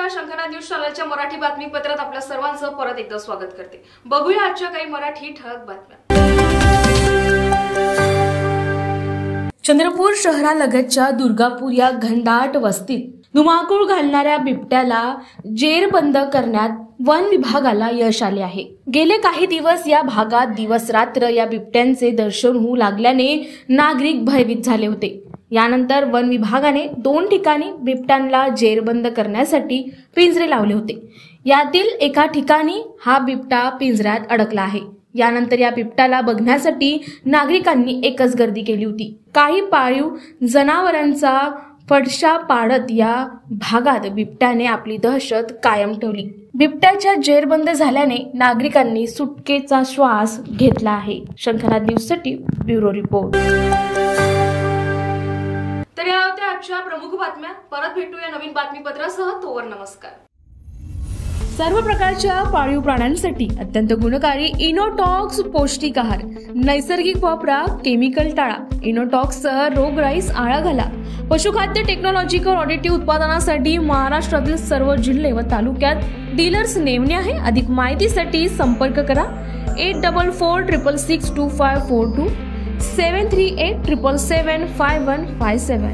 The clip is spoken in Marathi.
नमस्कार. शंखनाद न्यूज चॅनलच्या मराठी बातमीपत्रात आपल्या सर्वांचं परत एकदा स्वागत करते. बघूया आजच्या काही मराठी ठळक बातम्या. चंद्रपूर शहरालगतच्या दुर्गापूर या घनदाट वस्तीत धुमाकूळ घालणाऱ्या बिबट्याला जेरबंद करण्यात वन विभागाला यश आले आहे. गेले काही दिवस या भागात दिवस रात्र या बिबट्यांचे दर्शन होऊ लागल्याने नागरिक भयभीत झाले होते. यानंतर वन विभागाने 2 ठिकाणी बिबट्यांना जेरबंद करण्यासाठी पिंजरे लावले होते. यातील एका ठिकाणी हा बिबटा पिंजऱ्यात अडकला आहे. यानंतर या बिबट्याला बघण्यासाठी नागरिकांनी एकच गर्दी केली होती. काही पाळीव जनावरांचा फडशा पाडत या भागात बिबट्याने आपली दहशत कायम ठेवली. बिबट्याच्या जेरबंद झाल्याने नागरिकांनी सुटकेचा श्वास घेतला आहे. शंखनाद न्यूजसाठी ब्युरो रिपोर्ट. तर या होत्या आजच्या प्रमुख बातम्या. परत भेटूया नवीन बातमीपत्रासह. तोवर नमस्कार. सर्व प्रकारच्या पाळीव प्राण्यांसाठी अत्यंत गुणकारी इनोटॉक्स पौष्टिक आहार. नैसर्गिक वापरा, केमिकल टाळा. इनोटॉक्ससह रोगराईस आळा घाला. पशुखाद्य टेक्नॉलॉजिकल ऑडिटिव्ह उत्पादनासाठी महाराष्ट्रातील सर्व जिल्हे व तालुक्यात डीलर्स नेमणे आहे. अधिक माहितीसाठी संपर्क करा 8446625542 738775157.